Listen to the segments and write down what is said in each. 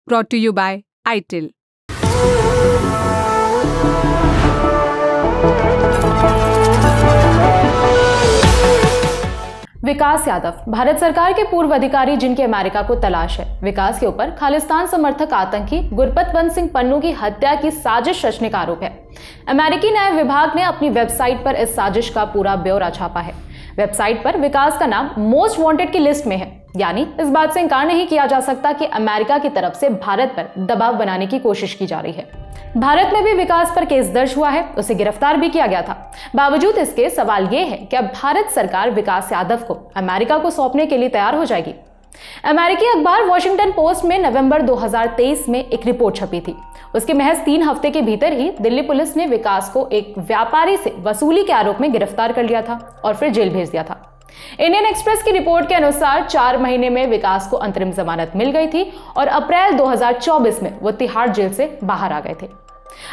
brought to you by ITIL। विकास यादव भारत सरकार के पूर्व अधिकारी जिनकी अमेरिका को तलाश है। विकास के ऊपर खालिस्तान समर्थक आतंकी गुरपतवंत सिंह पन्नू की हत्या की साजिश रचने का आरोप है। अमेरिकी न्याय विभाग ने अपनी वेबसाइट पर इस साजिश का पूरा ब्यौरा छापा है। वेबसाइट पर विकास का नाम मोस्ट वांटेड की लिस्ट में है, यानी इस बात से इंकार नहीं किया जा सकता कि अमेरिका की तरफ से भारत पर दबाव बनाने की कोशिश की जा रही है। भारत में भी विकास पर केस दर्ज हुआ है, उसे गिरफ्तार भी किया गया था। बावजूद इसके सवाल यह है कि अब भारत सरकार विकास यादव को अमेरिका को सौंपने के लिए तैयार हो जाएगी। अमेरिकी अखबार वॉशिंगटन पोस्ट में नवंबर 2023 में एक रिपोर्ट छपी थी। उसके महज 3 हफ्ते के भीतर ही दिल्ली पुलिस ने विकास को एक व्यापारी से वसूली के आरोप में गिरफ्तार कर लिया था और फिर जेल भेज दिया था। इंडियन एक्सप्रेस की रिपोर्ट के अनुसार 4 महीने में विकास को अंतरिम जमानत मिल गई थी और अप्रैल 2024 में वो तिहाड़ जेल से बाहर आ गए थे।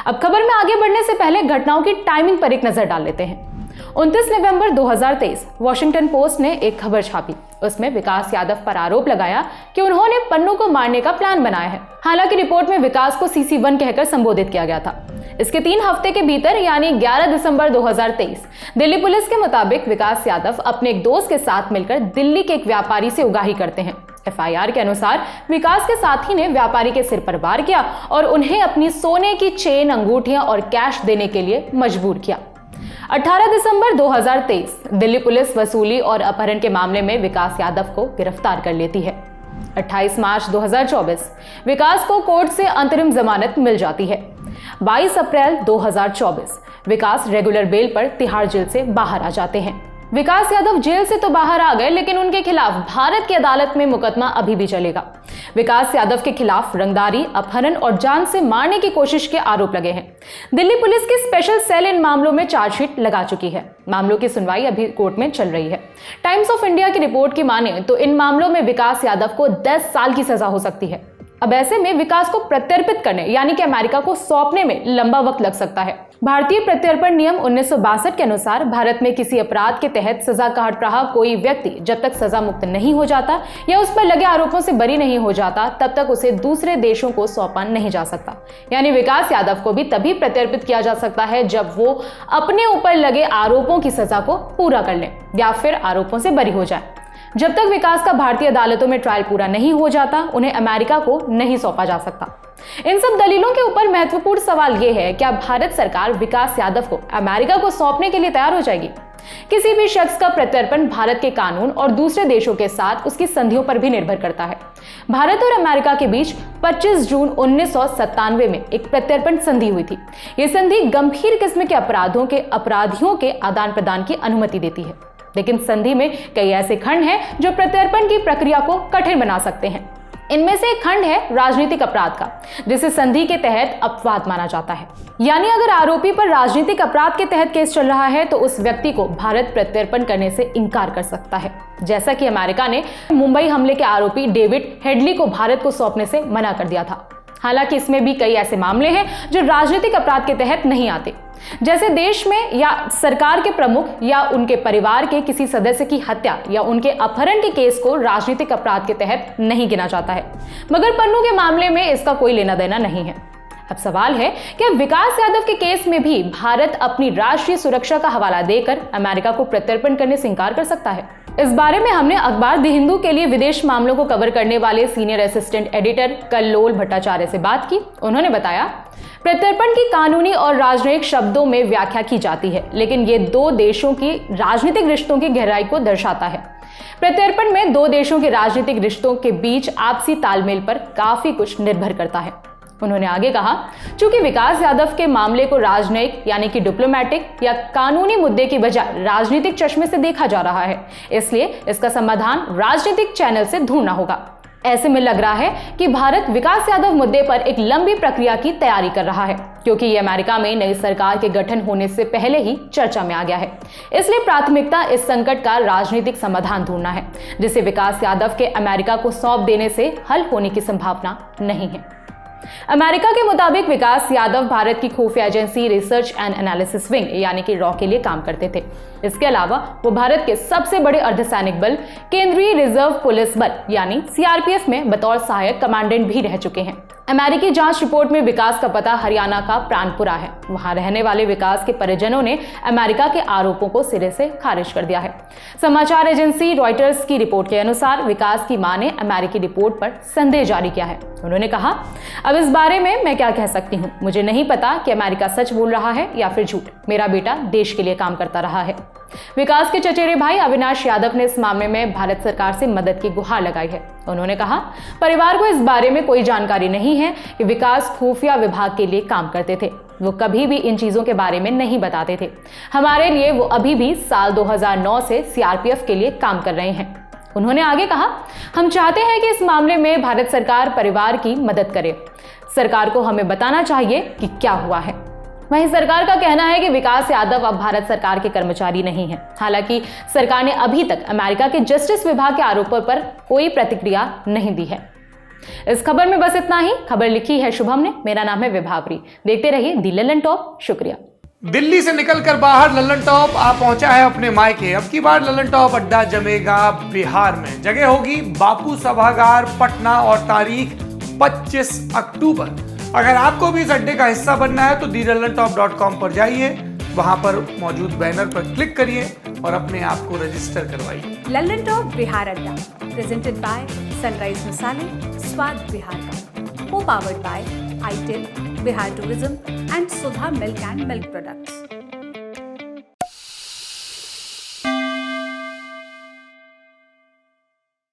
अब खबर में आगे बढ़ने से पहले घटनाओं की टाइमिंग पर एक नजर डाल लेते हैं। 29 नवंबर 2023 वॉशिंगटन पोस्ट ने एक खबर छापी। उसमें विकास यादव पर आरोप लगाया कि उन्होंने पन्नू को मारने का प्लान बनाया है। हालांकि रिपोर्ट में विकास को CC1 कहकर संबोधित किया गया था। इसके 3 हफ्ते के भीतर यानी 11 दिसंबर 2023 दिल्ली पुलिस के मुताबिक विकास यादव अपने एक दोस्त के साथ मिलकर दिल्ली के एक व्यापारी से उगाही करते हैं। FIR के अनुसार विकास के साथी ने व्यापारी के सिर पर वार किया और उन्हें अपनी सोने की चेन, अंगूठियां और कैश देने के लिए मजबूर किया। 18 दिसंबर 2023 दिल्ली पुलिस वसूली और अपहरण के मामले में विकास यादव को गिरफ्तार कर लेती है। 28 मार्च 2024 विकास को कोर्ट से अंतरिम जमानत मिल जाती है। 22 अप्रैल 2024 विकास रेगुलर बेल पर तिहाड़ जेल से बाहर आ जाते हैं। विकास यादव जेल से तो बाहर आ गए, लेकिन उनके खिलाफ भारत की अदालत में मुकदमा अभी भी चलेगा। विकास यादव के खिलाफ रंगदारी, अपहरण और जान से मारने की कोशिश के आरोप लगे हैं। दिल्ली पुलिस की स्पेशल सेल इन मामलों में चार्जशीट लगा चुकी है। मामलों की सुनवाई अभी कोर्ट में चल रही है। टाइम्स ऑफ इंडिया की रिपोर्ट की माने तो इन मामलों में विकास यादव को 10 साल की सजा हो सकती है। अब ऐसे में विकास को प्रत्यर्पित करने यानी कि अमेरिका को सौंपने में लंबा वक्त लग सकता है। भारतीय प्रत्यर्पण नियम 1962 के अनुसार भारत में किसी अपराध के तहत सजा काट रहा कोई व्यक्ति जब तक सजा मुक्त नहीं हो जाता या उस पर लगे आरोपों से बरी नहीं हो जाता, तब तक उसे दूसरे देशों को सौंपा नहीं जा सकता। यानी विकास यादव को भी तभी प्रत्यर्पित किया जा सकता है जब वो अपने ऊपर लगे आरोपों की सजा को पूरा कर ले या फिर आरोपों से बरी हो जाए। जब तक विकास का भारतीय अदालतों में ट्रायल पूरा नहीं हो जाता, उन्हें अमेरिका को नहीं सौंपा जा सकता। इन सब दलीलों के ऊपर महत्वपूर्ण सवाल यह है, क्या भारत सरकार विकास यादव को अमेरिका को सौंपने के लिए तैयार हो जाएगी? किसी भी शख्स का प्रत्यर्पण भारत के कानून और दूसरे देशों के साथ उसकी संधियों पर भी निर्भर करता है। भारत और अमेरिका के बीच 25 जून 1997 में एक प्रत्यर्पण संधि हुई थी। यह संधि गंभीर किस्म के अपराधियों के आदान प्रदान की अनुमति देती है, लेकिन संधि में कई ऐसे खंड हैं जो प्रत्यर्पण की प्रक्रिया को कठिन बना सकते हैं। इनमें से एक खंड है राजनीतिक अपराध का, जिसे संधि के तहत अपवाद माना जाता है। यानी अगर आरोपी पर राजनीतिक अपराध के तहत केस चल रहा है तो उस व्यक्ति को भारत प्रत्यर्पण करने से इनकार कर सकता है, जैसा कि अमेरिका ने मुंबई हमले के आरोपी डेविड हेडली को भारत को सौंपने से मना कर दिया था। हालांकि इसमें भी कई ऐसे मामले हैं जो राजनीतिक अपराध के तहत नहीं आते, जैसे देश में या सरकार के प्रमुख या उनके परिवार के किसी सदस्य की हत्या या उनके अपहरण के केस को राजनीतिक अपराध के तहत नहीं गिना जाता है। मगर पन्नू के मामले में इसका कोई लेना देना नहीं है। अब सवाल है कि विकास यादव के केस में भी भारत अपनी राष्ट्रीय सुरक्षा का हवाला देकर अमेरिका को प्रत्यर्पण करने से इंकार कर सकता है। इस बारे में हमने अखबार द हिंदू के लिए विदेश मामलों को कवर करने वाले सीनियर असिस्टेंट एडिटर कल्लोल भट्टाचार्य से बात की। उन्होंने बताया, प्रत्यर्पण की कानूनी और राजनयिक शब्दों में व्याख्या की जाती है, लेकिन ये 2 देशों की राजनीतिक रिश्तों की गहराई को दर्शाता है। प्रत्यर्पण में 2 देशों के राजनीतिक रिश्तों के बीच आपसी तालमेल पर काफी कुछ निर्भर करता है। उन्होंने आगे कहा, चूंकि विकास यादव के मामले को राजनयिक यानी कि डिप्लोमैटिक या कानूनी मुद्दे की बजाय राजनीतिक चश्मे से देखा जा रहा है, इसलिए इसका समाधान राजनीतिक चैनल से ढूंढना होगा। ऐसे में लग रहा है कि भारत विकास यादव मुद्दे पर एक लंबी प्रक्रिया की तैयारी कर रहा है, क्योंकि ये अमेरिका में नई सरकार के गठन होने से पहले ही चर्चा में आ गया है। इसलिए प्राथमिकता इस संकट का राजनीतिक समाधान ढूंढना है, जिसे विकास यादव के अमेरिका को सौंप देने से हल होने की संभावना नहीं है। अमेरिका के मुताबिक विकास यादव भारत की खुफिया agency research and analysis wing यानी कि रॉ के लिए काम करते थे। इसके अलावा वो भारत के सबसे बड़े अर्धसैनिक बल केंद्रीय रिजर्व पुलिस बल यानी सीआरपीएफ में बतौर सहायक कमांडेंट भी रह चुके हैं। अमेरिकी जांच रिपोर्ट में विकास का पता हरियाणा का प्राणपुरा है। वहां रहने वाले विकास के परिजनों ने अमेरिका के आरोपों को सिरे से खारिज कर दिया है। समाचार एजेंसी रॉयटर्स की रिपोर्ट के अनुसार विकास की मां ने अमेरिकी रिपोर्ट पर संदेह जारी किया है। उन्होंने कहा, अब इस बारे में मैं क्या कह सकती हूँ, मुझे नहीं पता कि अमेरिका सच बोल रहा है या फिर झूठ। मेरा बेटा देश के लिए काम करता रहा है। विकास के चचेरे भाई अविनाश यादव ने इस मामले में भारत सरकार से मदद की गुहार लगाई है। उन्होंने कहा, परिवार को इस बारे में कोई जानकारी नहीं है कि विकास खुफिया विभाग के लिए काम करते थे। वो कभी भी इन चीजों के बारे में नहीं बताते थे। हमारे लिए वो अभी भी साल 2009 से सीआरपीएफ के लिए काम कर रहे हैं। उन्होंने आगे कहा, हम चाहते हैं कि इस मामले में भारत सरकार परिवार की मदद करे। सरकार को हमें बताना चाहिए कि क्या हुआ है। वहीं सरकार का कहना है कि विकास यादव अब भारत सरकार के कर्मचारी नहीं हैं। हालांकि सरकार ने अभी तक अमेरिका के जस्टिस विभाग के आरोपों पर कोई प्रतिक्रिया नहीं दी है। इस खबर में बस इतना ही। खबर लिखी है शुभम ने, मेरा नाम है विभावरी। देखते रहिए दी लल्लन टॉप। शुक्रिया। दिल्ली से निकलकर बाहर लल्लन टॉप आ पहुंचा है अपने मायके। अब की बार लल्लन टॉप अड्डा जमेगा बिहार में। जगह होगी बापू सभागार पटना और तारीख 25 अक्टूबर। अगर आपको भी इस अड्डे का हिस्सा बनना है तो thelallanTop.com पर जाइए, वहां पर मौजूद बैनर पर क्लिक करिए और अपने आप को रजिस्टर करवाइए। लल्लन टॉप बिहार अड्डा प्रेजेंटेड बाय सनराइज मसाले, स्वाद बिहार का, को powered by itel, Bihar tourism and Sudha milk and milk products.